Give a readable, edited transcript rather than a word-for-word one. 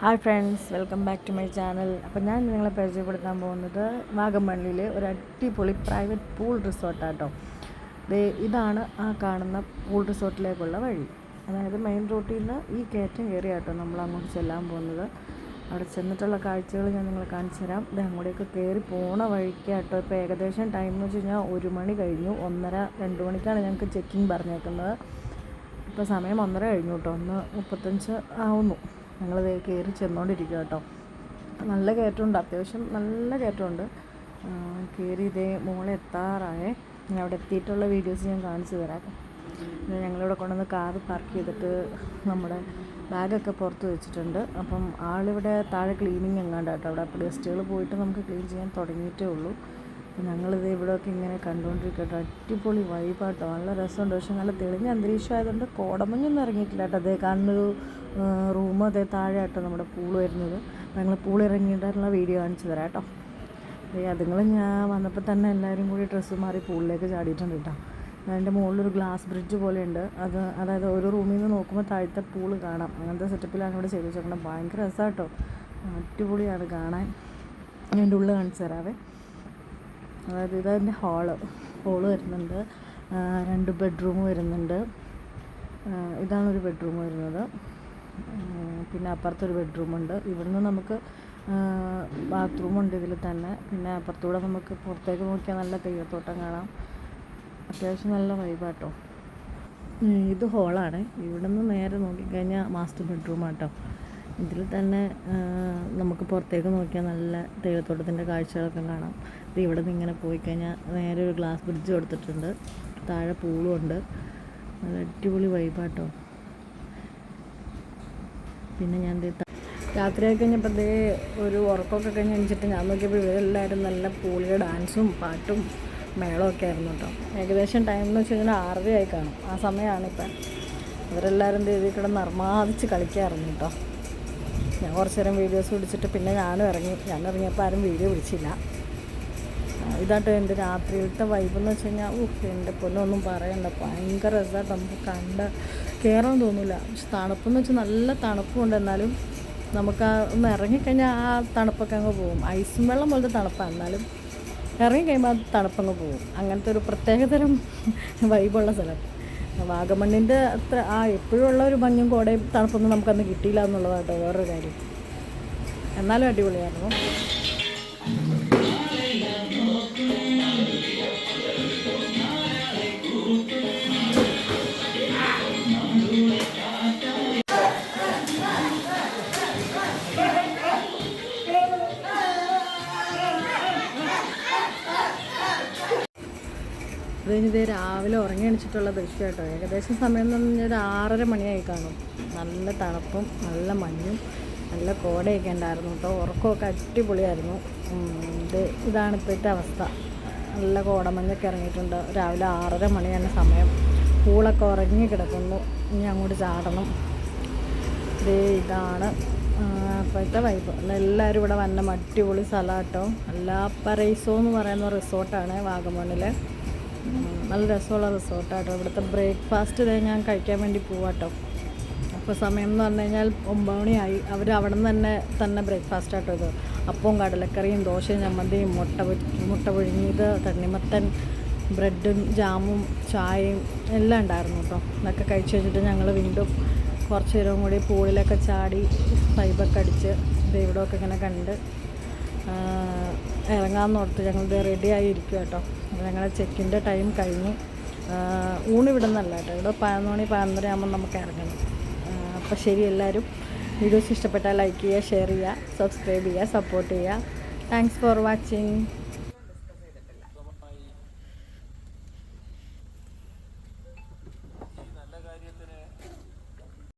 Hi friends, welcome back to my channel. അപ്പോൾ ഞാൻ നിങ്ങളെ പരിചയപ്പെടുത്താൻ പോകുന്നത് വാഗമണ്ണിലെ ഒരു അടിപൊളി പ്രൈവറ്റ് പൂൾ റിസോർട്ടാട്ടോ. ഇതാണ് ആ കാണുന്ന പൂൾ റിസോർട്ടിലേക്കുള്ള വഴി. അതായത് മെയിൻ റോട്ടിൽ നിന്ന് ഈ കയറ്റം കയറിയാട്ടോ നമ്മൾ അങ്ങോട്ട് ചെല്ലാൻ പോകുന്നത്. അവിടെ ചെന്നിട്ടുള്ള കാഴ്ചകൾ ഞാൻ നിങ്ങളെ കാണിച്ചു തരാം. ഇത് അങ്ങോട്ടേക്ക് കയറി പോണ വഴിക്കാട്ടോ. ഇപ്പോൾ ഏകദേശം ടൈം എന്ന് വെച്ച് കഴിഞ്ഞാൽ 1 മണി കഴിഞ്ഞു. 1:30-2 മണിക്കാണ് ഞങ്ങൾക്ക് ചെക്കിങ് പറഞ്ഞേക്കുന്നത്. ഇപ്പോൾ സമയം 1:30 കഴിഞ്ഞു കേട്ടോ. 1:35 ആവുന്നു. ഞങ്ങൾ കയറി ചെന്നുകൊണ്ടിരിക്കുക കേട്ടോ. നല്ല കയറ്റമുണ്ട്, അത്യാവശ്യം നല്ല കയറ്റമുണ്ട്. കയറി മോളെ എത്താറായേ. ഞാൻ അവിടെ എത്തിയിട്ടുള്ള വീഡിയോസ് ഞാൻ കാണിച്ചു തരാം. ഞങ്ങളിവിടെ കൊണ്ടുവന്ന് കാറ് പാർക്ക് ചെയ്തിട്ട് നമ്മുടെ ബാഗൊക്കെ പുറത്ത് വെച്ചിട്ടുണ്ട്. അപ്പം ആളിവിടെ താഴെ ക്ലീനിങ് എങ്ങാണ്ട് കേട്ടോ. അവിടെ അപ്പോൾ ഗസ്റ്റുകൾ പോയിട്ട് നമുക്ക് ക്ലീൻ ചെയ്യാൻ തുടങ്ങിയിട്ടേ ഉള്ളൂ. ഞങ്ങളിത് ഇവിടെയൊക്കെ ഇങ്ങനെ കണ്ടുകൊണ്ടിരിക്കട്ടോ. അടിപൊളി വൈബാട്ടോ, നല്ല രസമുണ്ട്. പക്ഷെ നല്ല തെളിഞ്ഞ അന്തരീക്ഷം ആയതുകൊണ്ട് കോടമഞ്ഞൊന്നും ഇറങ്ങിയിട്ടില്ല കേട്ടോ. അതേ കാണുന്നൊരു റൂം അതേ താഴെ ആട്ടോ നമ്മുടെ പൂൾ വരുന്നത്. അപ്പോൾ ഞങ്ങൾ പൂൾ ഇറങ്ങിയിട്ടുള്ള വീഡിയോ കാണിച്ചു തരാം കേട്ടോ. അതുങ്ങൾ ഞാൻ വന്നപ്പോൾ തന്നെ എല്ലാവരും കൂടി ഡ്രസ്സ് മാറി പൂളിലേക്ക് ചാടിയിട്ടുണ്ട് കേട്ടോ. അതിൻ്റെ മുകളിലൊരു ഗ്ലാസ് ബ്രിഡ്ജ് പോലെയുണ്ട്. അതായത് ഒരു റൂമിൽ നിന്ന് നോക്കുമ്പോൾ താഴത്തെ പൂള് കാണാം. അങ്ങനത്തെ സെറ്റപ്പിലാണ് ഇവിടെ ചെയ്ത് വെച്ചേക്കുന്നത്. ഭയങ്കര രസമാണ് കേട്ടോ, അടിപൊളിയാണ് കാണാൻ. അതിൻ്റെ ഉള്ളിൽ കാണിച്ചു തരാവേ. അതായത് ഇതതിൻ്റെ ഹോള് വരുന്നുണ്ട്. 2 ബെഡ്റൂം വരുന്നുണ്ട്. ഇതാണൊരു ബെഡ്റൂം വരുന്നത്. പിന്നെ അപ്പുറത്തൊരു ബെഡ്റൂമുണ്ട്. ഇവിടുന്ന് നമുക്ക് ബാത്റൂമുണ്ട് ഇതിൽ തന്നെ. പിന്നെ അപ്പുറത്തൂടെ നമുക്ക് പുറത്തേക്ക് നോക്കിയാൽ നല്ല തെയ്യത്തോട്ടം കാണാം. അത്യാവശ്യം നല്ല വൈബാട്ടോ. ഇത് ഹോളാണ്. ഇവിടുന്ന് നേരെ നോക്കിക്കഴിഞ്ഞാൽ മാസ്റ്റർ ബെഡ്റൂമാട്ടോ. ഇതിൽ തന്നെ നമുക്ക് പുറത്തേക്ക് നോക്കിയാൽ നല്ല തേയിലത്തോട്ടത്തിൻ്റെ കാഴ്ചകളൊക്കെ കാണാം. ഇത് ഇവിടെ നിന്ന് ഇങ്ങനെ പോയി കഴിഞ്ഞാൽ നേരെ ഒരു ഗ്ലാസ് ബ്രിഡ്ജ് കൊടുത്തിട്ടുണ്ട്. താഴെ പൂളും ഉണ്ട്. നല്ല അടിപൊളി വൈബാട്ടോ. പിന്നെ ഞാൻ രാത്രിയായി കഴിഞ്ഞപ്പോൾ ഒരു ഉറക്കമൊക്കെ കഴിഞ്ഞ് എണിച്ചിട്ട് ഞാൻ നോക്കിയപ്പോൾ ഇവരെല്ലാവരും നല്ല പൂളിലെ ഡാൻസും പാട്ടും മേളമൊക്കെ ആയിരുന്നു കേട്ടോ. ഏകദേശം ടൈം എന്ന് വെച്ച് കഴിഞ്ഞാൽ 6:30 ആയി കാണും. ആ സമയമാണിപ്പം. ഇവരെല്ലാവരും ദേവി കിടന്ന് അർമാദിച്ച് കളിക്കാറുണ്ട് കേട്ടോ. ഞാൻ കുറച്ച് നേരം വീഡിയോസ് പിടിച്ചിട്ട് പിന്നെ ഞാനും ഇറങ്ങിയപ്പോൾ ആരും വീഡിയോ പിടിച്ചില്ല. ഇതാട്ടോ എൻ്റെ രാത്രിയിലത്തെ വൈബെന്ന് വെച്ച് കഴിഞ്ഞാൽ എൻ്റെ പൊന്നൊന്നും പറയണ്ട, ഭയങ്കര രസമായിട്ട് നമുക്ക് കയറാൻ തോന്നില്ല. പക്ഷെ തണുപ്പെന്ന് വെച്ചാൽ നല്ല തണുപ്പുണ്ട്. എന്നാലും നമുക്ക് ഒന്ന് ഇറങ്ങിക്കഴിഞ്ഞാൽ ആ തണുപ്പൊക്കെ അങ്ങ് പോകും. ഐസും വെള്ളം പോലത്തെ തണുപ്പാണ്. എന്നാലും ഇറങ്ങിക്കഴിയുമ്പോൾ ആ തണുപ്പങ്ങ് പോകും. അങ്ങനത്തെ ഒരു പ്രത്യേകതരം വൈബുള്ള സ്ഥലം. വാഗമണ്ണിൻ്റെ അത്ര എപ്പോഴും ഉള്ള ഒരു മഞ്ഞും കോടയും തണുപ്പൊന്നും നമുക്കന്ന് കിട്ടിയില്ല എന്നുള്ളതാട്ടോ വേറൊരു കാര്യം. എന്നാലും അടിപൊളിയായിരുന്നു. അത് കഴിഞ്ഞ് രാവിലെ ഉറങ്ങി എണിച്ചിട്ടുള്ള ദൃശ്യം കേട്ടോ. ഏകദേശം സമയം എന്ന് പറഞ്ഞാൽ ഒരു 6:30 മണിയായി കാണും. നല്ല തണുപ്പും നല്ല മഞ്ഞും നല്ല കോടയൊക്കെ ഉണ്ടായിരുന്നു കേട്ടോ. ഉറക്കമൊക്കെ അടിപൊളിയായിരുന്നു. ഇതാണ് ഇപ്പോഴത്തെ അവസ്ഥ. നല്ല കോടമഞ്ഞൊക്കെ ഇറങ്ങിയിട്ടുണ്ട്. രാവിലെ 6:30 മണിയാണ് സമയം. പൂളൊക്കെ ഉറങ്ങി കിടക്കുന്നു. ഇനി അങ്ങോട്ട് ചാടണം. ഇതാണ് ഇപ്പോഴത്തെ വൈബ്. എല്ലാവരും ഇവിടെ വന്ന അടിപൊളി സ്ഥലം കേട്ടോ. പാരൈസോ എന്ന് പറയുന്ന റിസോർട്ടാണ് വാഗമണ്ണിലെ. നല്ല രസമുള്ള റിസോർട്ടാട്ടോ. ഇവിടുത്തെ ബ്രേക്ക്ഫാസ്റ്റ് ഞാൻ കഴിക്കാൻ വേണ്ടി പോവാട്ടോ. അപ്പോൾ സമയം എന്ന് പറഞ്ഞു കഴിഞ്ഞാൽ 9 മണിയായി. അവർ അവിടെ നിന്ന് തന്നെ ബ്രേക്ക്ഫാസ്റ്റ് ആട്ടോ ഇത്. അപ്പവും കടലക്കറിയും ദോശയും ചമ്മന്തിയും മുട്ട പുഴുങ്ങിയത്, തണ്ണിമത്തൻ, ബ്രെഡും ജാമും ചായയും എല്ലാം ഉണ്ടായിരുന്നു കേട്ടോ. ഇതൊക്കെ കഴിച്ച് വെച്ചിട്ട് ഞങ്ങൾ വീണ്ടും കുറച്ച് നേരം കൂടി പൂളിലൊക്കെ ചാടി വൈബൊക്കെ അടിച്ച് ഇവിടെയൊക്കെ ഇങ്ങനെ കണ്ട് ഇറങ്ങാമെന്നോർത്ത് ഞങ്ങൾ റെഡിയായി ഇരിക്കുക കേട്ടോ. ഞങ്ങളുടെ ചെക്കിൻ്റെ ടൈം കഴിഞ്ഞു. ഊണിവിടെ നിന്നല്ല കേട്ടോ. ഇവിടെ 11 മണി 11:30 ആകുമ്പോൾ നമുക്ക് ഇറങ്ങണം. അപ്പോൾ ശരി, എല്ലാവരും വീഡിയോസ് ഇഷ്ടപ്പെട്ടാൽ ലൈക്ക് ചെയ്യുക, ഷെയർ ചെയ്യുക, സബ്സ്ക്രൈബ് ചെയ്യുക, സപ്പോർട്ട് ചെയ്യുക. Thanks for watching.